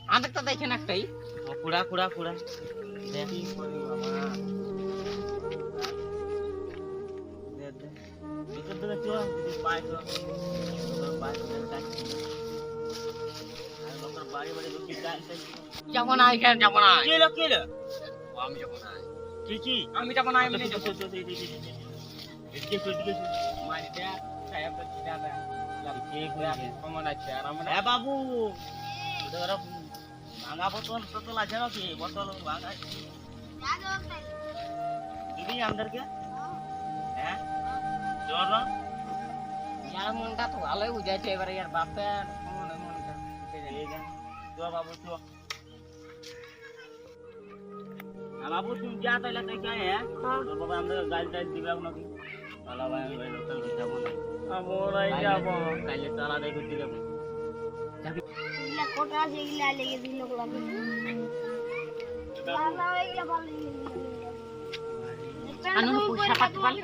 আদেক তো দেখেন একটাই কুড়া কুড়া কুড়া দেখি করি বাবা দে দে ভিতর থেকে চো যদি পাই তো পাই তো যাচ্ছি আর লোকের বাড়ি বাড়ি ঢুকি যাইছে যাবো না এখানে যাবো না কিলো কিলো আমি যাবো না কি আমি যাবো না আমি এদিকে মারি দে সাহেব তো চিটা দে কমন আছে আর আমরা এ বাবু ওদের ভাঙা বোতল টোতল আছে নাকি বোতল ভাঙা দিবি আমাদেরকে হ্যাঁ জোর ইয়ার মনটা তো ভালোই বুঝাইছে এবারে ইয়ার বাপের কমন মনটা চো বাবু চো বাবু তুমি যা তাহলে তাই কে হ্যাঁ তোর বাবা আমাদের গাড়ি টাইল দিবে নাকি তালা ভাই ওই লোকাল যাবো না আমরাই যাবো কাইলে তালা দেখে দিবে ইলা কোটা যে ইলা লেগে দিল লাগে লালা ইলা ভালো আনু পয়সা পাতে পারলি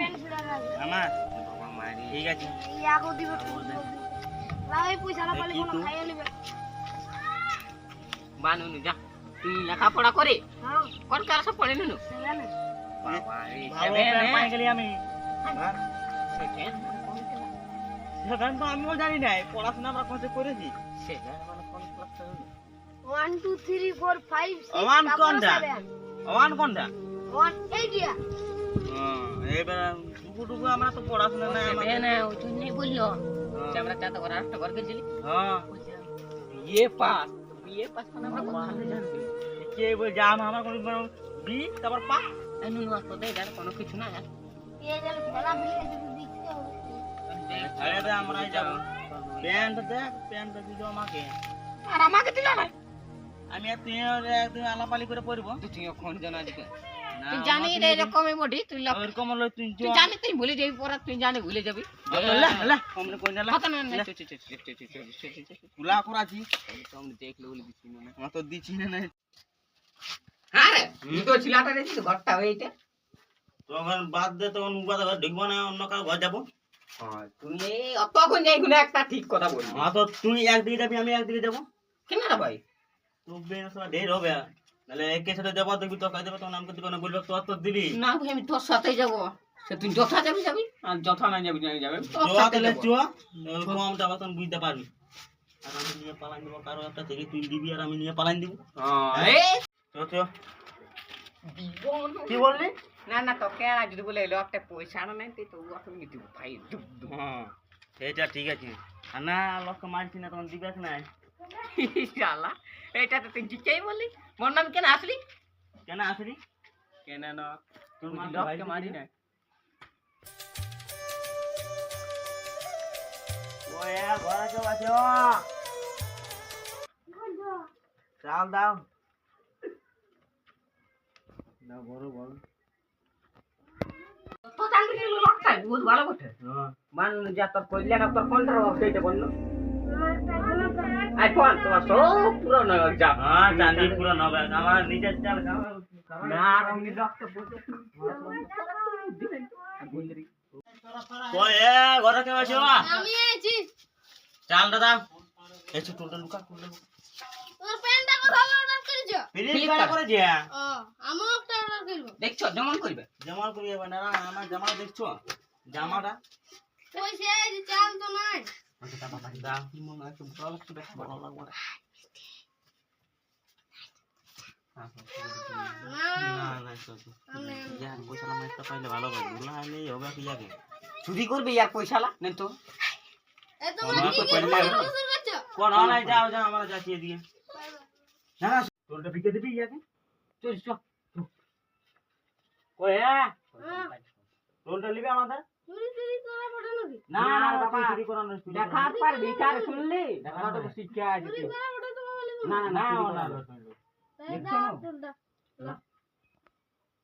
আমার বাবা মারি ঠিক আছে ইয়া কো দিব লালাই পয়সা না পালে কোন খাইয়ে নেবে বানু যা তুই লেখাপড়া করে হ্যাঁ কোন ক্লাসে পড়ে নিনু সেখানে বাবা এই ভালো প্যান্ট পাই গেলি আমি সেখান তো আমিও জানি না পড়াশোনা আমরা কোথায় করেছি মানে কোন ক্লাসে 1 2 3 4 5 6 ওয়ান কোনটা ওয়ান কোনটা 1 8 দিয়া এবার টুকু আমরা তো পড়াশোনা নাই আমাদের না ওই তুই নেই বললো যে আমরা চাটা করে আটটা করে গেছিলি হ্যাঁ বিএ পাস মানে আমরা কোথায় জানবি কে বল জাম আমার কোন বি তারপর পা এই নুনু আসতো দে এর কোনো কিছু না এই যে খেলা বিলে যদি দেখতে হবে আরে রে আমরাই যাব প্যান্ট দেখ প্যান্ট দিও আমাকে আর আমাকে দিল না আমি আর তুই একদিন আলাপালি করে পড়ব তুই এখন জানা দিকে তুই জানি রে এরকমই বডি তুই লাভ এরকম হলো তুই তুই জানি তুই ভুলে যাবি পড়া তুই জানি ভুলে যাবি লা লা আমরা কই না লা কথা না গুলা করাছি তুমি দেখলে বলে দিছি না আমার তো দিছি না আরে তুই তো ছিলাটা রে তুই ঘরটা এইটা তখন বাদ দে তখন উবা ঘর ঢুকবো না অন্য কাউ ঘর যাবো তুই অতক্ষণ যাই গুলো একটা ঠিক কথা বলবি হ্যাঁ তো তুই একদিকে যাবি আমি একদিকে যাবো কেন রে ভাই তো বেনসলা ঢের হবে তাহলে একে সাথে যাবো দেখবি তো কাজ দেবে তখন আমাকে দিবে না বলবে তো দিলি না ভাই আমি তোর সাথেই যাবো সে তুই যথা যাবি যাবি আর যথা না যাবি যাবে তোর চুয়া সাথে তাহলে যাবো। চুয়া কম যাবো তখন বুঝতে পারবি আর আমি নিয়ে পালাই দেবো কারো একটা থেকে তুই দিবি আর আমি নিয়ে পালাই দিব এই চো চো জীবন কি বললি না না তোকে আর যদি বলে এলো একটা পয়সা না নাই তুই তো ওকে নিতে ভাই ডুব ডুব হ্যাঁ সেটা ঠিক আছে আর না লোককে মারছি না তখন দিবে না শালা এটা তো তুই জিকেই বললি মোর নাম কেন আসলি কেন আসলি কেন না তোর তুই মা লোককে মারি না ওয়ে ঘরে কেউ আছে চাল দাও না বড় বড় তো জানতে গেল লোকটা বহুত ভালো বটে হ্যাঁ মান যা তোর কইলে না তোর কোনটা সেইটা বললো আইফোন তোমার সব পুরো না যা হ্যাঁ চাঁদি পুরো নবে আমার নিজের চাল না আর আমি রক্ত বলতে ওয়ে ঘরে কেউ আছে আমি আছি চাল দাদা এসে টুলটা লুকা টুলটা তোর প্যান্টটা কোথায় অর্ডার করেছো ফ্লিপকার্ট করে যে ও আমিও একটা অর্ডার করব দেখছো যেমন করবে জামা করিয়ে না আমার জামা দেখছো জামাটা পয়সা এই চাল তো নাই আচ্ছা বাবা দাও কি মনে হয় ভালো লাগছে বেশ ভালো লাগবে না না চল যা পয়সা না একটা পাইলে ভালো হবে গুলা আইলে হবে কি লাগে চুরি করবে ইয়ার পয়সালা নেন তো এ তোমার কি কি অর্ডার করছো কোন নাই যাও যাও আমরা যাচ্ছি এদিকে না না তোরটা বিকে দিবি ইয়াকে চল চল কই হ্যাঁ তোরটা নিবি আমাদের চুরি চুরি করা পড়ে নাকি না না বাবা, চুরি করানো দেখা পারবি কার শুনলি দেখা তো শিক্ষা আছে চুরি করা পড়ে তো বলে না না না না না তাই দেখছো দাও না? তোরটা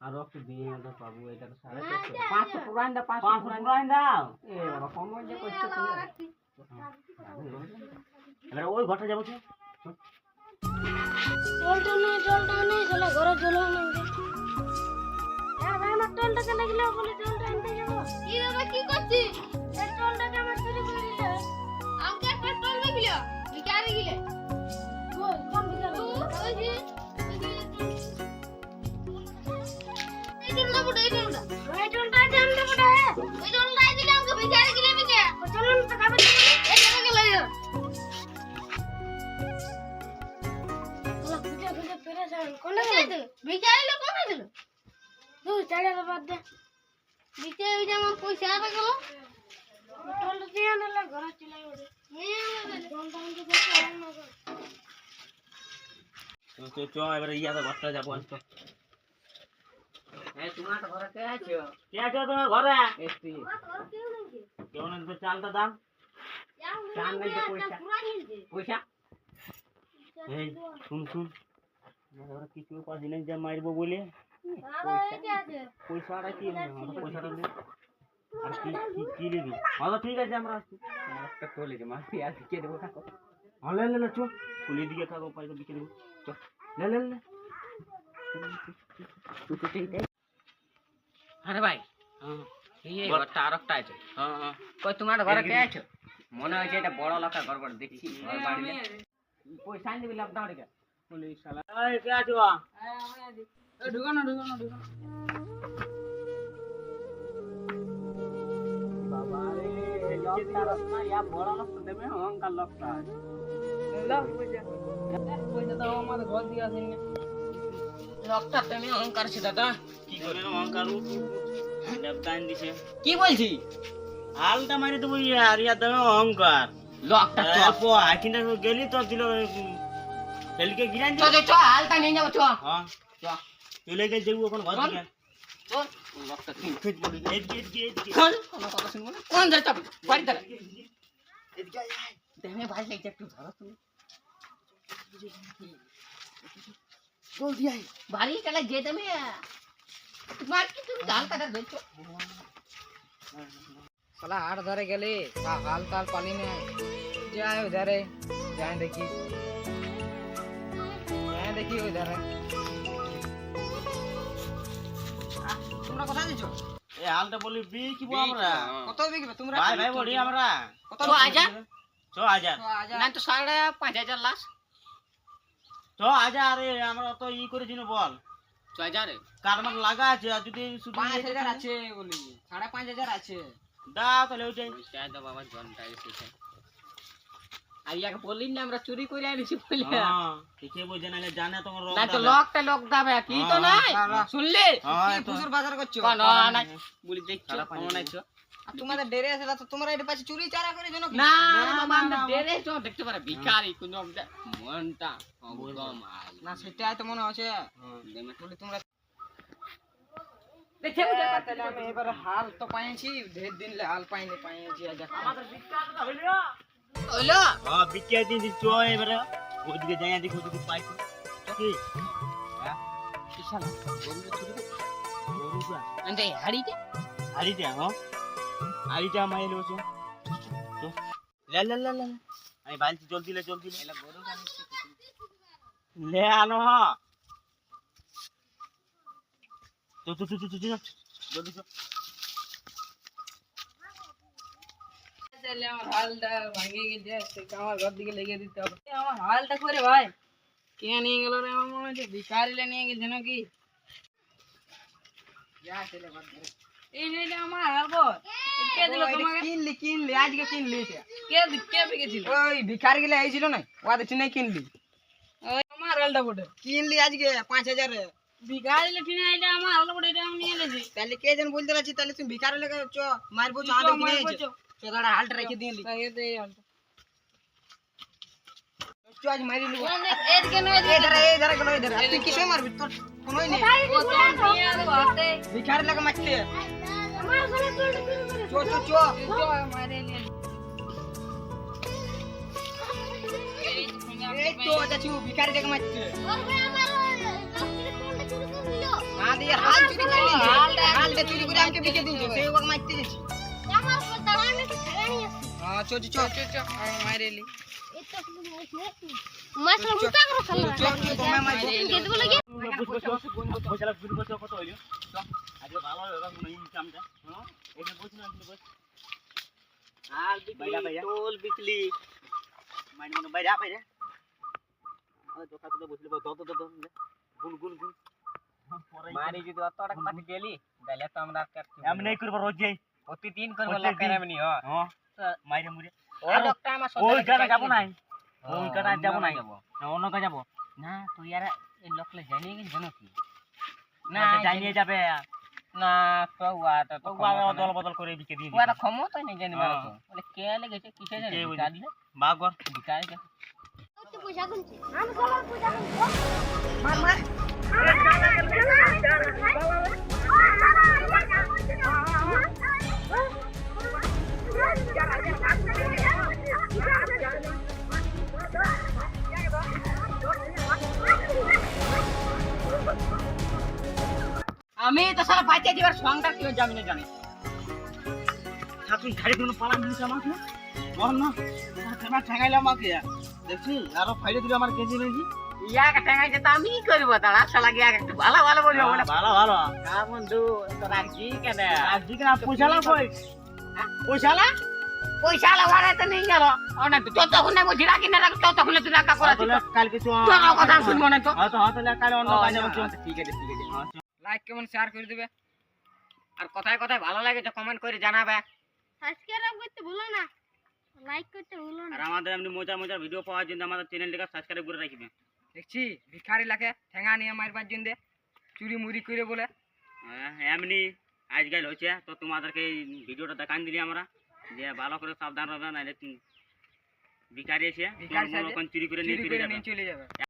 আর একটু দিয়ে আমরা পাবো এটা তো সাড়ে না, 500 পুরান দা 500 500 পুরান পুরাই দাও এ বাবা কমই যে কষ্ট দাও করে রাখছি এবারে ওই ঘরটা যাবো তো জলটা নেই চলে ঘরে জল না হ্যাঁ ভাই আমার টলটাকে লাগলে বলে জলটা আনতে যাবো কি বাবা কি করছিস এই টলটাকে আমার চুরি করে দিলে আমাকে একটা টল দিল বিকারে গিলে কই কোন বিকারে কইছি এই টুলটা বড় এই টুলটা জানতে বড় ওই টুলটা দিলে আমাকে ভিখারি গিলে বিকে চলুন তো খাবে এই টাকা গেল ওলা খুঁজে খুঁজে পেরেছান কোনে গেল ভিখারি লোক কোনে গেল তুই চাড়া বাদ দে দিতে ওই যে আমার পয়সা আটা গেল টুলটা দিয়ে আনলে ঘরে চলে যাবে টুলটা আমাকে দেখতে আর না চ এবারে ইয়াতে ঘরটা যাবো আজকে তোমার ঘরে কে আছো? কে আছো তোমার ঘরে এসছি। কেমন আছে চালটা দাম চাল নাই তো পয়সা। পয়সা? এই শুন শুন আমার ঘরে কিছু পাঁচ দিন যা মারবো বলে পয়সাটা কি পয়সাটা নেই আর কি কি কি নেবি হ্যাঁ ঠিক আছে আমরা আসছি একটা তোলে যে মাছ পেঁয়াজ কে দেবো থাকো। হ্যাঁ লে লে লে চো কুলি দিকে থাকো পয়সা বিকে দেবো চ লে লে লে আরে ভাই হ্যাঁ এই ঘরটা আরেকটা আছে। হ্যাঁ হ্যাঁ কই তোমার ঘরে কে আছো? মনে হচ্ছে এটা বড় লোকের ঘর ঘর দেখছি ঘর বাড়িতে পয়সা আনি দিবি লাভ দাঁড়ে কে পুলিশ শালা এই কে আছো ঢুকো না ঢুকো না ঢুকো বাবা রে লোকটা রসনা ইয়া বড় লোক তো দেবে অহংকার লোকটা লাভ পয়সা পয়সা দাও আমাদের ঘর দিয়ে আসেন না লোকটা তুমি অহংকার ছিল দাদা কি করে অহংকার দেবতান দিছে কি বলছি হালটা মারি দেবো ইয়ার ইয়া দেবে অহংকার লোকটা আপো আকিনা গেলি তো দিল হেলকে গিরান চল চল হালটা নিয়ে যাবো চল হ্যাঁ চল চলে গেছে যাবো এখন ঘর থেকে চল লোকটা কি খেত বলি এদিকে চল কোনো কথা শুনবো না কোন যাই চাপ বাড়ি দাঁড়া দেহে ভাই লাগছে একটু ধরো তুমি জলদি আয় বাড়ি চলে যেতে আমি তোমার কি তুমি ডাল কাটা ধরছো साला हाट धरे गेले हाल ताल पानी में जाए उधर जाए देखी उधर তোমরা কোথায় যাচ্ছ এই হালটা বলি বিকিবো আমরা কত বিকবে তোমরা ভাই ভাই বলি আমরা কত ছ হাজার? 6000 না তো 5,500 লাখ তো আজা আরে আমরা তো ই করেছি না বল 6,000 কারমার লাগা আছে আর যদি শুধু 5000 আছে বলি 5,500 আছে দাও তাহলে ওইটাই চাই দাও বাবা জনটা এসেছে আর ইয়াকে বললি না আমরা চুরি করে আনিছি বলে হ্যাঁ ঠিকই বুঝে নালে জানে তোমার রোগ না তো লোকটা লোক দাবে কি তো নাই শুনলি হ্যাঁ কি ফুসুর বাজার করছো না না বলি দেখছো কেমন আছো আর তোমাদের ডেরে আছে তো তোমরা এটা পাশে চুরি চারা করে জন্য না বাবা আমরা ডেরে তো দেখতে পারে ভিখারি কোন মনটা কম আই না সেটাই তো মনে হচ্ছে বলি তোমরা দেখে তাহলে আমি এবার হাল তো পাইছি ঢের দিন হাল পাইনি পাইছি আজ আমাদের বিক্কাত হইলো হলো হ্যাঁ বিক্কাত দিন চো এবারে ওদিকে যাই দেখো ওদিকে পাইছো কি হ্যাঁ কিসালা বন্ধু চুরি গরুটা আন্তে হাড়িতে আরিটা হ্যাঁ আরিটা মাইলো আছে তো লে লে লে লে আমি বালতি জলদি লে এলা গরু কানিছে লে আনো হ্যাঁ তো জলদি চো তাহলে আমার হালটা ভাঙে গেছে আমার ঘর দিকে লেগে দিতে হবে আমার হালটা করে ভাই কে নিয়ে গেল রে আমার মনে হচ্ছে ভিখারিলে নিয়ে গেছে নাকি যা চলে বাদ দে এই যে আমার হালবো কে দিল তোমাকে কিনলি আজকে কিনলি এটা কে বিকেছিল ওই ভিখারি গিলা আইছিল না ওদের চিনে কিনলি ওই আমার হালটা বটে কিনলি আজকে 5000 এ ভিখারিলে কিনে আইলে আমার হালটা বটে এটা আমি নিয়ে এসেছি তাহলে কে যেন বলতে লাগছি তাহলে তুমি ভিখারি লাগে চ মারবো চ আদে কিনে এসেছো চ দাঁড়া হালটা রেখে দিলি এই হালটা চ আজ মারি লিবো এদিকে নয় এধারে গেল এধারে তুই কিসে মারবি তোর কোনোই নেই ও তো নিয়ে আসবো হাতে ভিখারি লাগে মারতে আমার ঘরে টুলটা কি করে চ মারে নিয়ে এই তো চাচু ভিখারি লাগে মারতে ওর ভাই আমার টুলটা চুরি করে নিল আদি হাল চুরি করে নিয়ে হালটা চুরি করে আমাকে বিকে দিয়েছে সেই ওকে মারতে যাচ্ছি আমার দাঁড়া আমি তো ছেড়ে নিয়ে আসছি হ্যাঁ চ আমি মারেলি এটা মাছের মুটা করে খালা তোমায় মারতে কেটে বলে কি পয়সা শুরু করতে কত হইলো আজকে ভালো হবে কোনো ইনকামটা হ্যাঁ এটা বলছ না তুমি বল আর বিকলি ভাইয়া তোল বিকলি মাইন মনে বাইরে কথা কথা বসলি গুন গুন গুন মারি যদি অত টাকা পাতি গেলি তাহলে তো আমরা এমনি করব রোজ যাই প্রতিদিন করব লোকের এমনি হ্যাঁ মাইরে মুরে ওই লোকটা আমার ওই সাথে কাটা যাব নাই ওই কাটা যাব নাই যাব না অন্য কাটা যাব না তুই আর এই লোকলে জানি কি জানো কি না যাই নিয়ে যাবে না তো ওয়াটা তো দল বদল করে বিকে দিয়ে ওয়াটা ক্ষমতা নেই জানি মারা তো বলে কে লেগেছে কিসে জানি কে বুঝে? কাটলে বাগর বিকায় গে কত পয়সা গুনছি আমি সবার পয়সা গুনবো মার মার আমি তো সারা বাচ্চা দিবার সংটা কি জামিনে জানি তুই গাড়ি কোনো পালা দিস আমাকে বল না কেনা ঠেঙাইলাম আমাকে দেখছি আরো ফাইলে দিল আমার কেজি নেই ইয়াকে টেঙ্গাইছে তো আমি কি করব তাহলে আশা লাগে একটু ভালো ভালো বলবো বলে ভালো ভালো না বন্ধু তো রাখছি কেন আজকে না পয়সালা কই পয়সালা পয়সা লাগারে তো নেই গেল না তো ততক্ষণ না বুঝি রাখি না রাখ ততক্ষণ তুই রাখা করা তাহলে কালকে তো তোর কথা শুনবো না তো হয়তো তাহলে কাল অন্য কাজে বলছো ঠিক আছে লাইক কেমন শেয়ার করে দিবে আর কথায় কথায় ভালো লাগে তো কমেন্ট করে জানাবে সাবস্ক্রাইব করতে ভুলো না লাইক করতে ভুলো না আর আমাদের এমনি মজা মজার ভিডিও পাওয়ার জন্য আমাদের চ্যানেলটাকে সাবস্ক্রাইব করে রাখবে দেখছি ভিখারি লাগে ঠেঙা নিয়ে মারবার জন্য চুরি মুড়ি করে বলে এমনি আজকাল হচ্ছে তো তোমাদেরকে এই ভিডিওটা দেখান দিলি আমরা যে ভালো করে সাবধান হবে না ভিখারি এসে ভিখারি চুরি করে নিয়ে চলে যাবে চলে যাবে